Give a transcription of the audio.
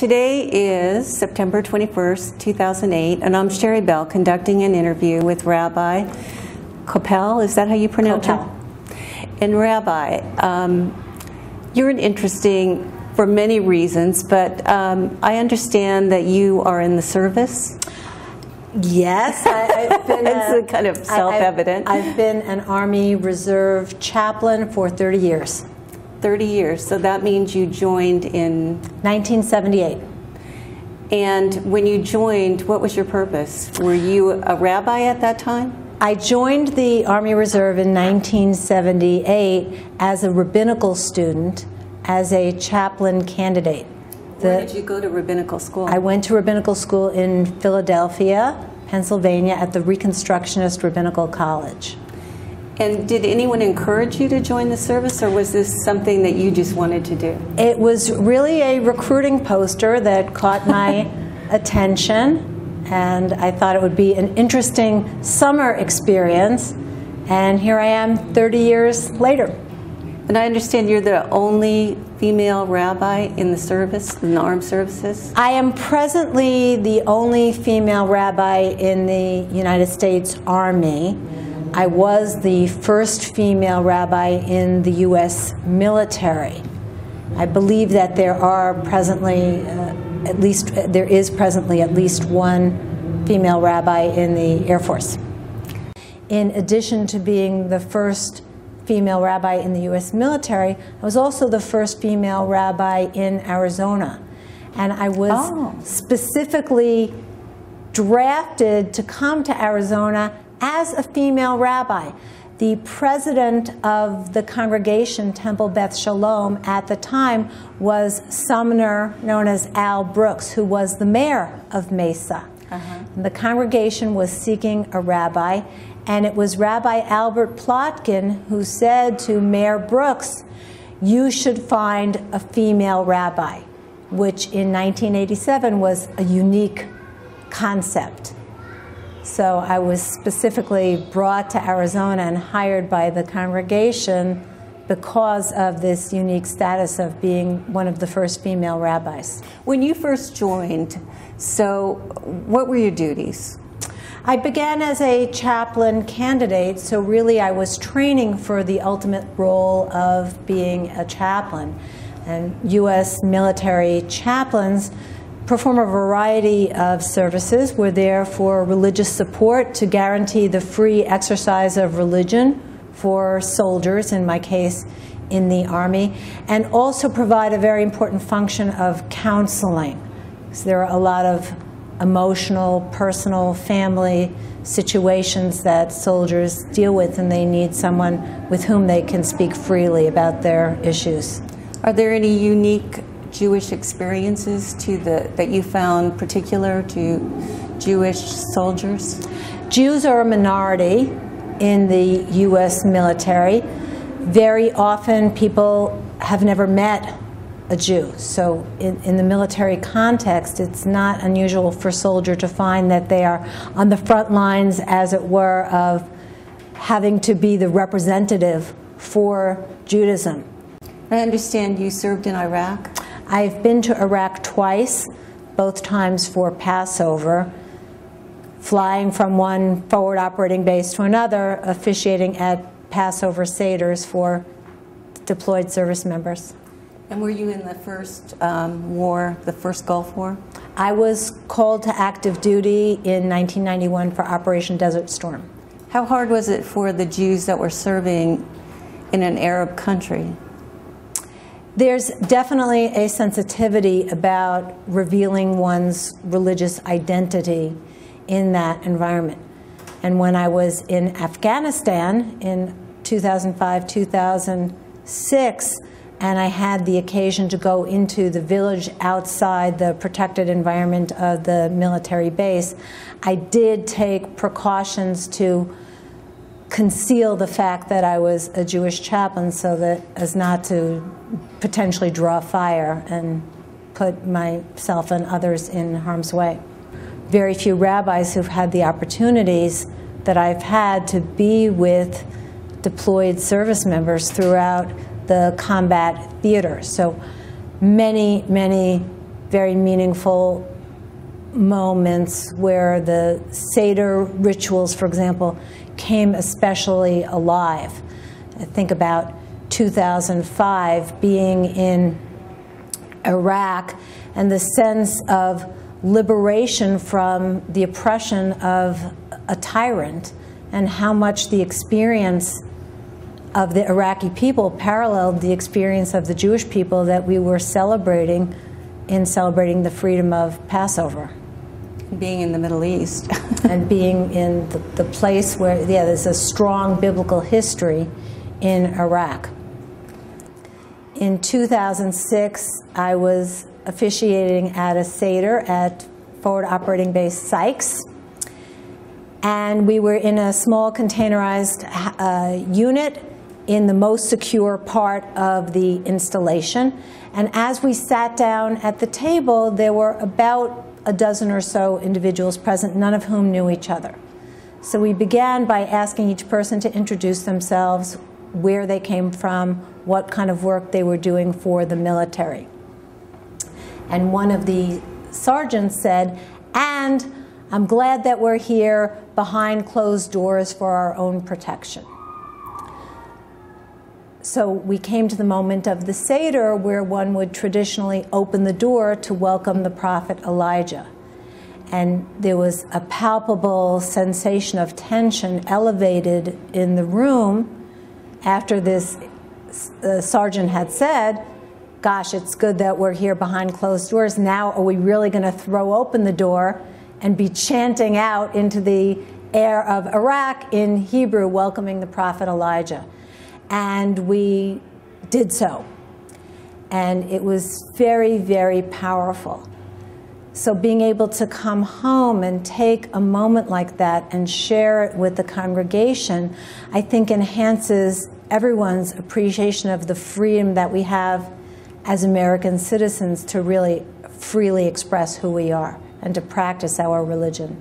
Today is September 21st, 2008, and I'm Sherry Bell conducting an interview with Rabbi Koppel. Is that how you pronounce it? And Rabbi, you're interesting for many reasons, but I understand that you are in the service. Yes, I've been it's kind of self-evident. I've been an Army Reserve chaplain for 30 years. 30 years, so that means you joined in 1978. And when you joined, what was your purpose? Were you a rabbi at that time? I joined the Army Reserve in 1978 as a rabbinical student, as a chaplain candidate. Where did you go to rabbinical school? I went to rabbinical school in Philadelphia, Pennsylvania, at the Reconstructionist Rabbinical College. And did anyone encourage you to join the service, or was this something that you just wanted to do? It was really a recruiting poster that caught my attention, and I thought it would be an interesting summer experience, and here I am 30 years later. And I understand you're the only female rabbi in the service, in the armed services? I am presently the only female rabbi in the United States Army. I was the first female rabbi in the U.S. military. I believe that there are presently, there is presently at least one female rabbi in the Air Force. In addition to being the first female rabbi in the U.S. military, I was also the first female rabbi in Arizona. And I was specifically drafted to come to Arizona as a female rabbi. The president of the congregation, Temple Beth Shalom, at the time was Sumner, known as Al Brooks, who was the mayor of Mesa. And the congregation was seeking a rabbi, and it was Rabbi Albert Plotkin who said to Mayor Brooks, "You should find a female rabbi," which in 1987 was a unique concept. So I was specifically brought to Arizona and hired by the congregation because of this unique status of being one of the first female rabbis. When you first joined, so what were your duties? I began as a chaplain candidate, so really I was training for the ultimate role of being a chaplain. And U.S. military chaplains perform a variety of services. We're there for religious support to guarantee the free exercise of religion for soldiers, in my case, in the Army, and also provide a very important function of counseling. So there are a lot of emotional, personal, family situations that soldiers deal with, and they need someone with whom they can speak freely about their issues. Are there any unique Jewish experiences that you found particular to Jewish soldiers? Jews are a minority in the U.S. military. Very often people have never met a Jew. So in the military context, it's not unusual for a soldier to find that they are on the front lines, as it were, of having to be the representative for Judaism. I understand you served in Iraq. I've been to Iraq twice, both times for Passover, flying from one forward operating base to another, officiating at Passover Seders for deployed service members. And were you in the first war, the first Gulf War? I was called to active duty in 1991 for Operation Desert Storm. How hard was it for the Jews that were serving in an Arab country? There's definitely a sensitivity about revealing one's religious identity in that environment. And when I was in Afghanistan in 2005, 2006, and I had the occasion to go into the village outside the protected environment of the military base, I did take precautions to conceal the fact that I was a Jewish chaplain, so that as not to potentially draw fire and put myself and others in harm's way. Very few rabbis who've had the opportunities that I've had to be with deployed service members throughout the combat theater. So many very meaningful moments where the Seder rituals, for example, came especially alive. I think about 2005, being in Iraq, and the sense of liberation from the oppression of a tyrant, and how much the experience of the Iraqi people paralleled the experience of the Jewish people that we were celebrating in celebrating the freedom of Passover. Being in the Middle East. And being in the place where, yeah, there's a strong biblical history in Iraq. In 2006, I was officiating at a Seder at Forward Operating Base Sykes. And we were in a small containerized unit in the most secure part of the installation. And as we sat down at the table, there were about a dozen or so individuals present, none of whom knew each other. So we began by asking each person to introduce themselves, where they came from, what kind of work they were doing for the military. And one of the sergeants said, "And I'm glad that we're here behind closed doors for our own protection." So we came to the moment of the Seder where one would traditionally open the door to welcome the prophet Elijah. And there was a palpable sensation of tension elevated in the room after this sergeant had said, "Gosh, it's good that we're here behind closed doors. Now are we really going to throw open the door and be chanting out into the air of Iraq in Hebrew, welcoming the prophet Elijah?" And we did so. And it was very, very powerful. So being able to come home and take a moment like that and share it with the congregation, I think enhances everyone's appreciation of the freedom that we have as American citizens to really freely express who we are and to practice our religion.